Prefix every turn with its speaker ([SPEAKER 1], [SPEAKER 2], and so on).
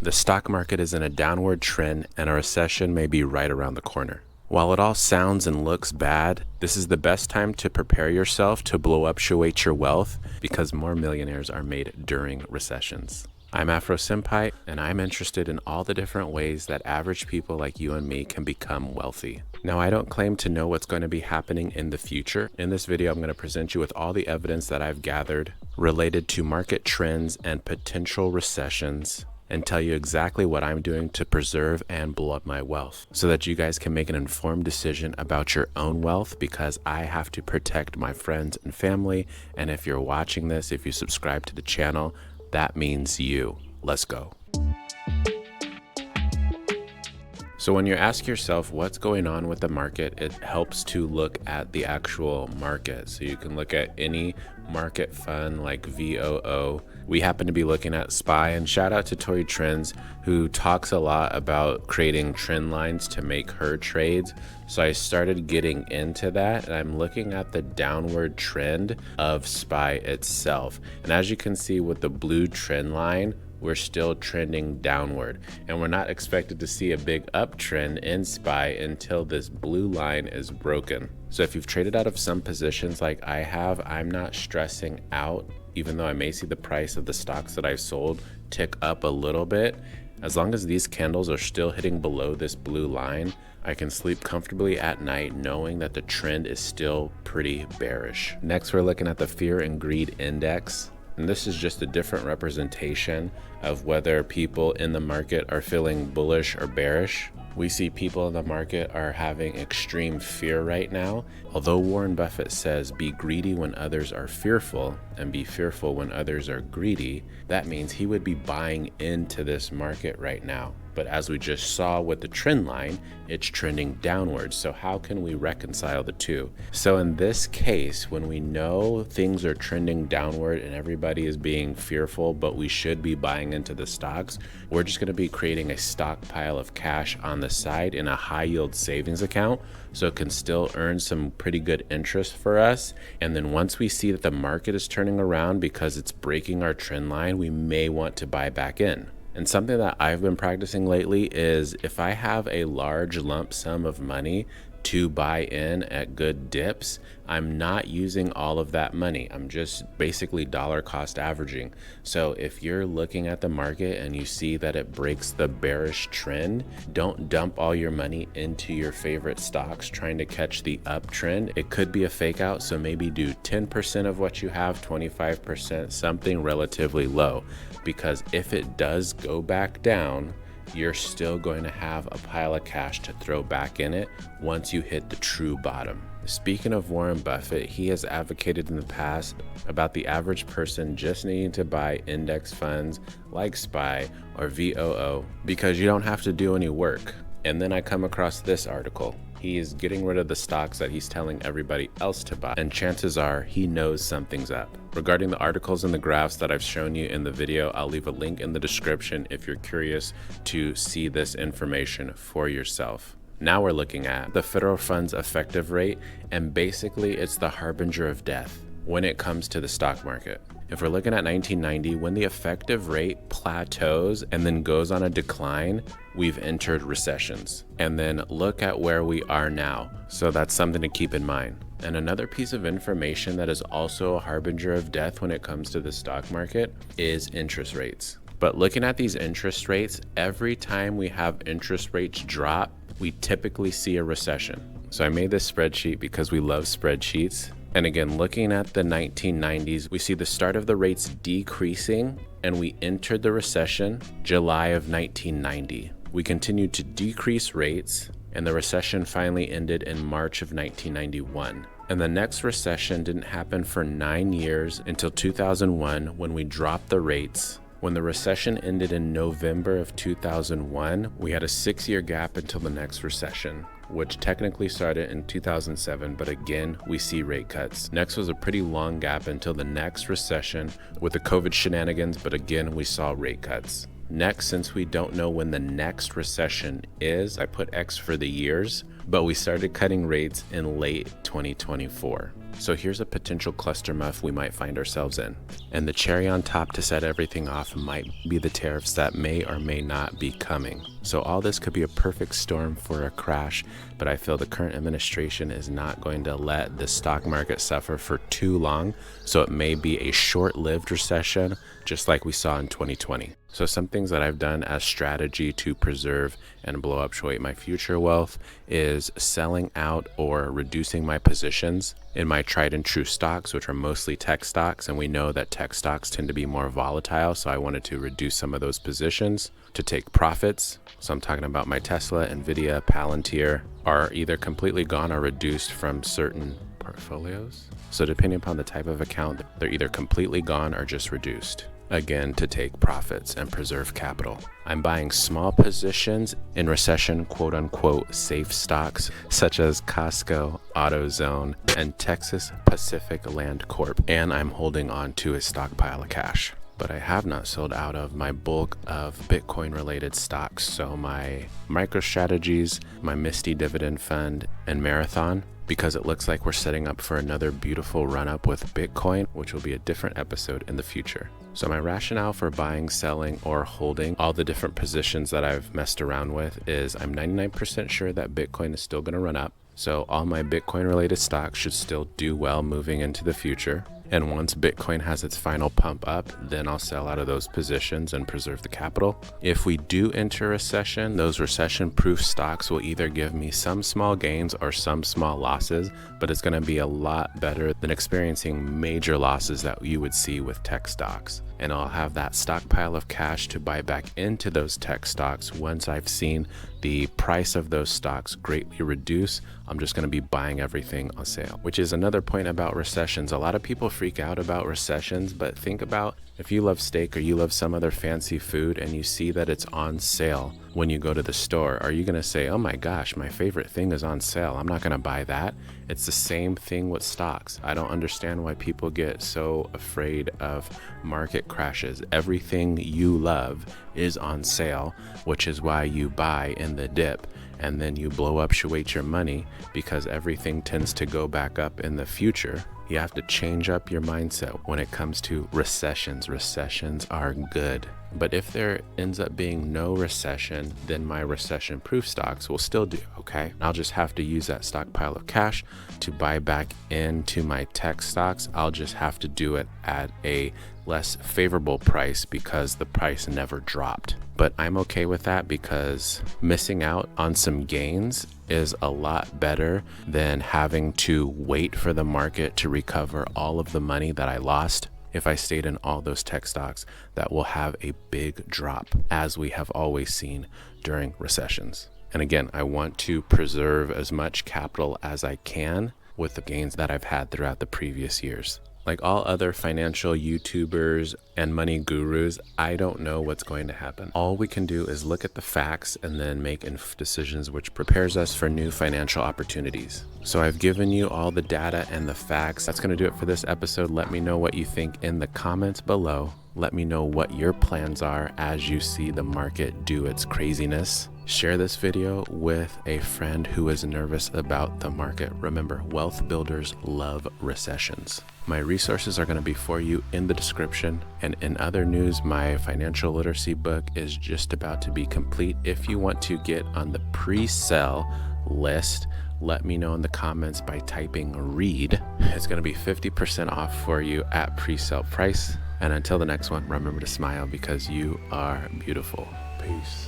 [SPEAKER 1] The stock market is in a downward trend and a recession may be right around the corner. While it all sounds and looks bad, this is the best time to prepare yourself to blow-uptuate your wealth because more millionaires are made during recessions. I'm Afro Senpai, and I'm interested in all the different ways that average people like you and me can become wealthy. Now, I don't claim to know what's going to be happening in the future. In this video, I'm going to present you with all the evidence that I've gathered related to market trends and potential recessions, and tell you exactly what I'm doing to preserve and blow up my wealth so that you guys can make an informed decision about your own wealth, because I have to protect my friends and family. And if you're watching this, if you subscribe to the channel, that means you. Let's go. So when you ask yourself what's going on with the market, it helps to look at the actual market. So you can look at any market fund like VOO. We happen to be looking at SPY, and shout out to Tori Trends, who talks a lot about creating trend lines to make her trades. So I started getting into that, and I'm looking at the downward trend of SPY itself. And as you can see with the blue trend line, we're still trending downward, and we're not expected to see a big uptrend in SPY until this blue line is broken. So if you've traded out of some positions like I have, I'm not stressing out, even though I may see the price of the stocks that I've sold tick up a little bit. As long as these candles are still hitting below this blue line, I can sleep comfortably at night knowing that the trend is still pretty bearish. Next, we're looking at the Fear and Greed Index. And this is just a different representation of whether people in the market are feeling bullish or bearish. We see people in the market are having extreme fear right now. Although Warren Buffett says be greedy when others are fearful and be fearful when others are greedy, that means he would be buying into this market right now. But as we just saw with the trend line, it's trending downwards. So how can we reconcile the two? So in this case, when we know things are trending downward and everybody is being fearful, but we should be buying into the stocks, we're just going to be creating a stockpile of cash on the side in a high yield savings account, so it can still earn some pretty good interest for us. And then once we see that the market is turning around because it's breaking our trend line, we may want to buy back in. And something that I've been practicing lately is if I have a large lump sum of money to buy in at good dips, I'm not using all of that money. I'm just basically dollar cost averaging. So if you're looking at the market and you see that it breaks the bearish trend, don't dump all your money into your favorite stocks trying to catch the uptrend. It could be a fake out, so maybe do 10% of what you have, 25%, something relatively low. Because if it does go back down, you're still going to have a pile of cash to throw back in it once you hit the true bottom. Speaking of Warren Buffett, he has advocated in the past about the average person just needing to buy index funds like SPY or VOO because you don't have to do any work. And then I come across this article. He is getting rid of the stocks that he's telling everybody else to buy, and chances are he knows something's up. Regarding the articles and the graphs that I've shown you in the video, I'll leave a link in the description if you're curious to see this information for yourself. Now we're looking at the federal funds effective rate, and basically it's the harbinger of death when it comes to the stock market. If we're looking at 1990, when the effective rate plateaus and then goes on a decline, we've entered recessions. And then look at where we are now. So that's something to keep in mind. And another piece of information that is also a harbinger of death when it comes to the stock market is interest rates. But looking at these interest rates, every time we have interest rates drop, we typically see a recession. So I made this spreadsheet because we love spreadsheets. And again, looking at the 1990s, we see the start of the rates decreasing, and we entered the recession July of 1990. We continued to decrease rates, and the recession finally ended in March of 1991. And the next recession didn't happen for 9 years until 2001 when we dropped the rates. When the recession ended in November of 2001, we had a 6-year gap until the next recession, which technically started in 2007, but again, we see rate cuts. Next was a pretty long gap until the next recession with the COVID shenanigans, but again, we saw rate cuts. Next, since we don't know when the next recession is, I put X for the years, but we started cutting rates in late 2024. So here's a potential cluster muff we might find ourselves in. And the cherry on top to set everything off might be the tariffs that may or may not be coming. So all this could be a perfect storm for a crash, but I feel the current administration is not going to let the stock market suffer for too long. So it may be a short-lived recession, just like we saw in 2020. So some things that I've done as strategy to preserve and blow up my future wealth is selling out or reducing my positions in my tried and true stocks, which are mostly tech stocks. And we know that tech stocks tend to be more volatile. So I wanted to reduce some of those positions to take profits. So I'm talking about my Tesla, Nvidia, Palantir are either completely gone or reduced from certain portfolios. So depending upon the type of account, they're either completely gone or just reduced. Again, to take profits and preserve capital. I'm buying small positions in recession, quote unquote, safe stocks, such as Costco, AutoZone, and Texas Pacific Land Corp. And I'm holding on to a stockpile of cash. But I have not sold out of my bulk of Bitcoin related stocks. So my MicroStrategies, my Misty Dividend Fund, and Marathon, because it looks like we're setting up for another beautiful run up with Bitcoin, which will be a different episode in the future. So my rationale for buying, selling, or holding all the different positions that I've messed around with is I'm 99% sure that Bitcoin is still going to run up. So all my Bitcoin related stocks should still do well moving into the future. And once Bitcoin has its final pump up, then I'll sell out of those positions and preserve the capital. If we do enter a recession, those recession-proof stocks will either give me some small gains or some small losses, but it's going to be a lot better than experiencing major losses that you would see with tech stocks. And I'll have that stockpile of cash to buy back into those tech stocks once I've seen the price of those stocks greatly reduce. I'm just going to be buying everything on sale, which is another point about recessions. A lot of people freak out about recessions, but think about if you love steak or you love some other fancy food and you see that it's on sale when you go to the store, are you going to say, oh my gosh, my favorite thing is on sale, I'm not going to buy that? It's the same thing with stocks. I don't understand why people get so afraid of market crashes. Everything you love is on sale, which is why you buy in the dip and then you blow up your money, because everything tends to go back up in the future. You have to change up your mindset when it comes to recessions. Recessions are good. But if there ends up being no recession, then my recession-proof stocks will still do okay. I'll just have to use that stockpile of cash to buy back into my tech stocks. I'll just have to do it at a less favorable price because the price never dropped. But I'm okay with that because missing out on some gains is a lot better than having to wait for the market to recover all of the money that I lost if I stayed in all those tech stocks that will have a big drop, as we have always seen during recessions. And again, I want to preserve as much capital as I can with the gains that I've had throughout the previous years. Like all other financial YouTubers and money gurus, I don't know what's going to happen. All we can do is look at the facts and then make decisions, which prepares us for new financial opportunities. So I've given you all the data and the facts. That's going to do it for this episode. Let me know what you think in the comments below. Let me know what your plans are as you see the market do its craziness. Share this video with a friend who is nervous about the market. Remember, wealth builders love recessions. My resources are going to be for you in the description. And in other news, my financial literacy book is just about to be complete. If you want to get on the pre-sale list, let me know in the comments by typing read. It's going to be 50% off for you at pre-sale price. And until the next one, remember to smile because you are beautiful. Peace.